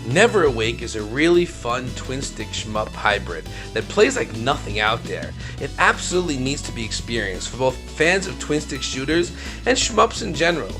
Never Awake is a really fun twin-stick shmup hybrid that plays like nothing out there. It absolutely needs to be experienced for both fans of twin-stick shooters and shmups in general.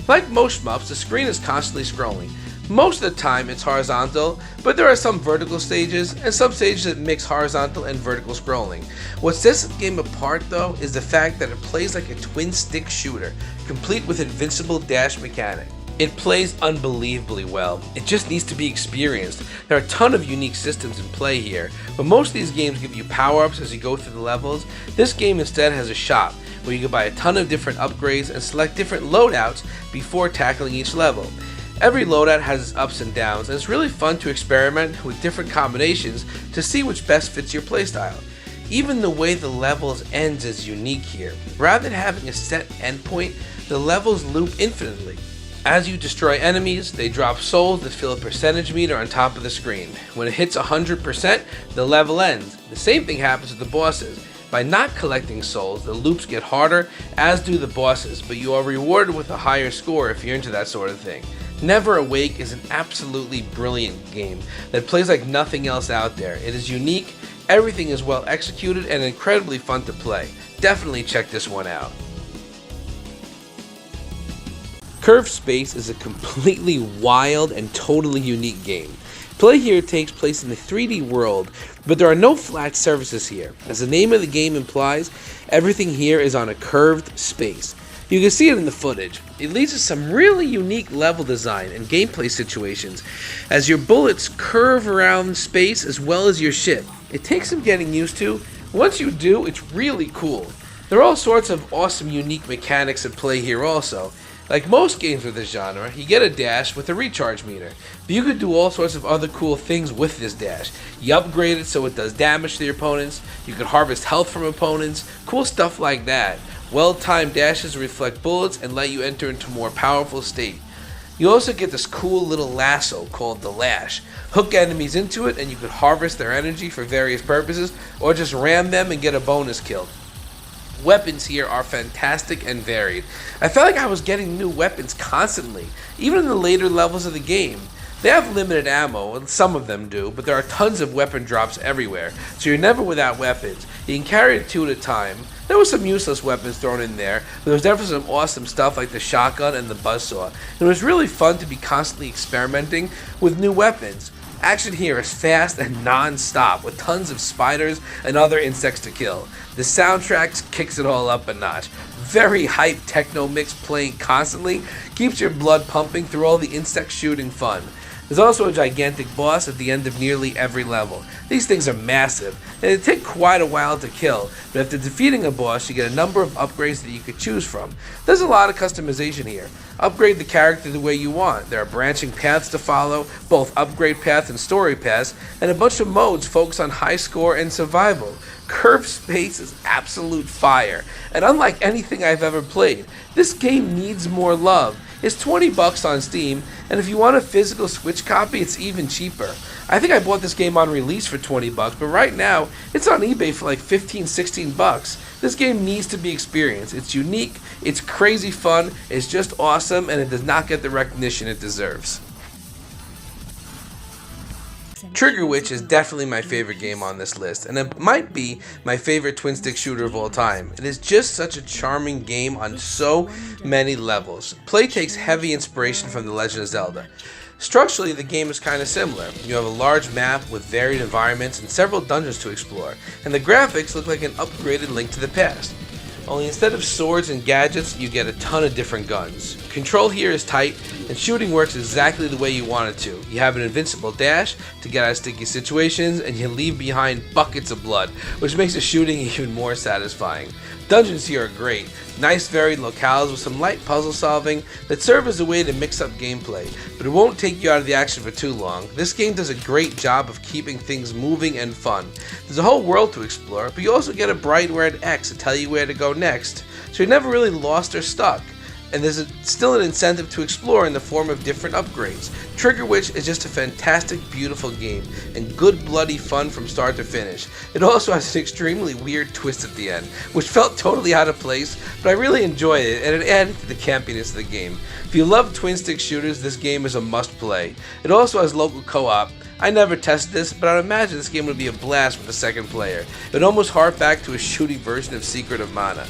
Like most shmups, the screen is constantly scrolling. Most of the time it's horizontal, but there are some vertical stages and some stages that mix horizontal and vertical scrolling. What sets the game apart though is the fact that it plays like a twin-stick shooter, complete with invincible dash mechanic. It plays unbelievably well. It just needs to be experienced. There are a ton of unique systems in play here, but most of these games give you power-ups as you go through the levels. This game instead has a shop where you can buy a ton of different upgrades and select different loadouts before tackling each level. Every loadout has its ups and downs, and it's really fun to experiment with different combinations to see which best fits your playstyle. Even the way the levels ends is unique here. Rather than having a set endpoint, the levels loop infinitely. As you destroy enemies, they drop souls that fill a percentage meter on top of the screen. When it hits 100%, the level ends. The same thing happens with the bosses. By not collecting souls, the loops get harder, as do the bosses, but you are rewarded with a higher score if you're into that sort of thing. Never Awake is an absolutely brilliant game that plays like nothing else out there. It is unique, everything is well executed, and incredibly fun to play. Definitely check this one out. Curved Space is a completely wild and totally unique game. Play here takes place in a 3D world, but there are no flat surfaces here. As the name of the game implies, everything here is on a curved space. You can see it in the footage. It leads to some really unique level design and gameplay situations as your bullets curve around space as well as your ship. It takes some getting used to. Once you do, it's really cool. There are all sorts of awesome unique mechanics at play here also. Like most games with this genre, you get a dash with a recharge meter, but you could do all sorts of other cool things with this dash. You upgrade it so it does damage to your opponents, you can harvest health from opponents, cool stuff like that. Well-timed dashes reflect bullets and let you enter into a more powerful state. You also get this cool little lasso called the Lash. Hook enemies into it and you could harvest their energy for various purposes, or just ram them and get a bonus kill. Weapons here are fantastic and varied. I felt like I was getting new weapons constantly, even in the later levels of the game. They have limited ammo, and some of them do, but there are tons of weapon drops everywhere, so you're never without weapons. You can carry 2 at a time. There were some useless weapons thrown in there, but there was definitely some awesome stuff like the shotgun and the buzzsaw. It was really fun to be constantly experimenting with new weapons. Action here is fast and non-stop, with tons of spiders and other insects to kill. The soundtrack kicks it all up a notch. Very hype techno mix playing constantly keeps your blood pumping through all the insect shooting fun. There's also a gigantic boss at the end of nearly every level. These things are massive, and they take quite a while to kill, but after defeating a boss, you get a number of upgrades that you could choose from. There's a lot of customization here. Upgrade the character the way you want. There are branching paths to follow, both upgrade paths and story paths, and a bunch of modes focused on high score and survival. Curved Space is absolute fire, and unlike anything I've ever played, this game needs more love. It's $20 on Steam, and if you want a physical Switch copy, it's even cheaper. I think I bought this game on release for $20, but right now, it's on eBay for like $15-16. This game needs to be experienced. It's unique, it's crazy fun, it's just awesome, and it does not get the recognition it deserves. Trigger Witch is definitely my favorite game on this list, and it might be my favorite twin-stick shooter of all time. It is just such a charming game on so many levels. Play takes heavy inspiration from The Legend of Zelda. Structurally, the game is kind of similar. You have a large map with varied environments and several dungeons to explore, and the graphics look like an upgraded Link to the Past. Only instead of swords and gadgets, you get a ton of different guns. Control here is tight, and shooting works exactly the way you want it to. You have an invincible dash to get out of sticky situations, and you leave behind buckets of blood, which makes the shooting even more satisfying. Dungeons here are great. Nice varied locales with some light puzzle solving that serve as a way to mix up gameplay, but it won't take you out of the action for too long. This game does a great job of keeping things moving and fun. There's a whole world to explore, but you also get a bright red X to tell you where to go next, so you're never really lost or stuck. and there's still an incentive to explore in the form of different upgrades. Trigger Witch is just a fantastic, beautiful game, and good bloody fun from start to finish. It also has an extremely weird twist at the end, which felt totally out of place, but I really enjoyed it, and it added to the campiness of the game. If you love twin-stick shooters, this game is a must-play. It also has local co-op. I never tested this, but I'd imagine this game would be a blast with a second player. It would almost hark back to a shooting version of Secret of Mana.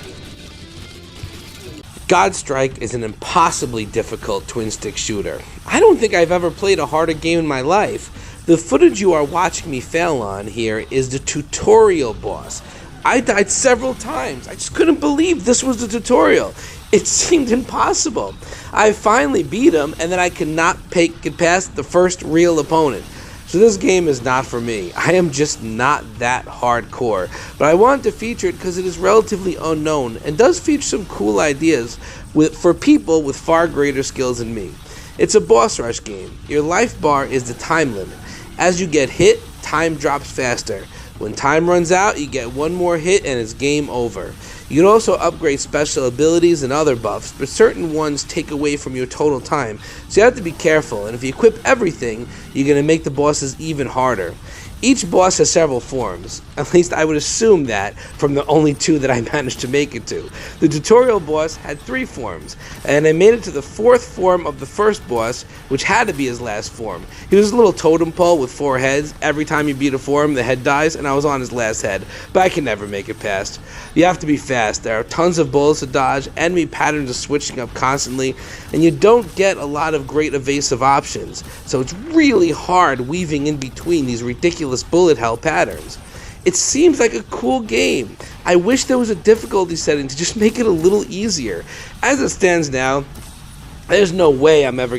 Godstrike is an impossibly difficult twin-stick shooter. I don't think I've ever played a harder game in my life. The footage you are watching me fail on here is the tutorial boss. I died several times. I just couldn't believe this was the tutorial. It seemed impossible. I finally beat him, and then I could not get past the first real opponent. So this game is not for me. I am just not that hardcore. But I wanted to feature it because it is relatively unknown and does feature some cool ideas for people with far greater skills than me. It's a boss rush game. Your life bar is the time limit. As you get hit, time drops faster. When time runs out, you get one more hit and it's game over. You can also upgrade special abilities and other buffs, but certain ones take away from your total time, so you have to be careful, and if you equip everything, you're going to make the bosses even harder. Each boss has several forms, at least I would assume that from the only two that I managed to make it to. The tutorial boss had 3 forms, and I made it to the 4th form of the first boss, which had to be his last form. He was a little totem pole with 4 heads. Every time you beat a form, the head dies, and I was on his last head, but I can never make it past. You have to be fast. There are tons of bullets to dodge, enemy patterns are switching up constantly, and you don't get a lot of great evasive options, so it's really hard weaving in between these ridiculous bullet hell patterns. It seems like a cool game. I wish there was a difficulty setting to just make it a little easier. As it stands now, there's no way I'm ever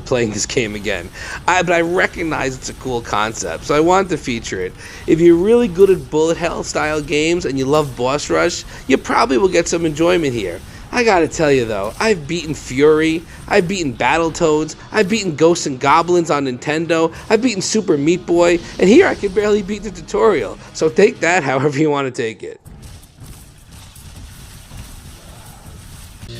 playing this game again. But I recognize it's a cool concept, so I wanted to feature it. If you're really good at bullet hell style games and you love boss rush, you probably will get some enjoyment here. I gotta tell you though, I've beaten Fury, I've beaten Battletoads, I've beaten Ghosts and Goblins on Nintendo, I've beaten Super Meat Boy, and here I can barely beat the tutorial. So take that however you want to take it.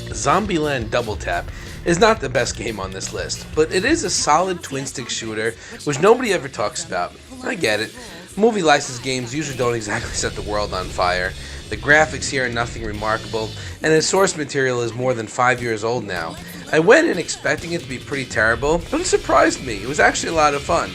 Zombieland Double Tap is not the best game on this list, but it is a solid twin-stick shooter, which nobody ever talks about. I get it. Movie license games usually don't exactly set the world on fire. The graphics here are nothing remarkable, and its source material is more than 5 years old now. I went in expecting it to be pretty terrible, but it surprised me. It was actually a lot of fun.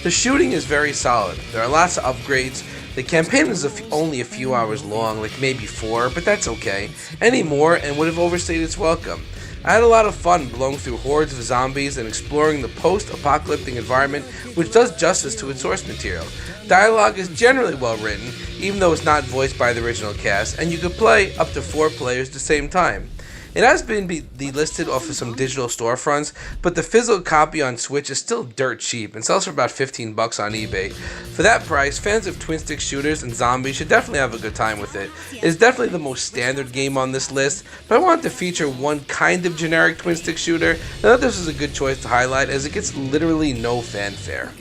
The shooting is very solid. There are lots of upgrades. The campaign is only a few hours long, like maybe 4, but that's okay. Any more and would have overstayed its welcome. I had a lot of fun blowing through hordes of zombies and exploring the post-apocalyptic environment, which does justice to its source material. Dialogue is generally well written, even though it's not voiced by the original cast, and you could play up to 4 players at the same time. It has been delisted off of some digital storefronts, but the physical copy on Switch is still dirt cheap and sells for about $15 on eBay. For that price, fans of twin-stick shooters and zombies should definitely have a good time with it. It's definitely the most standard game on this list, but I wanted to feature one kind of generic twin-stick shooter. I thought this was a good choice to highlight as it gets literally no fanfare.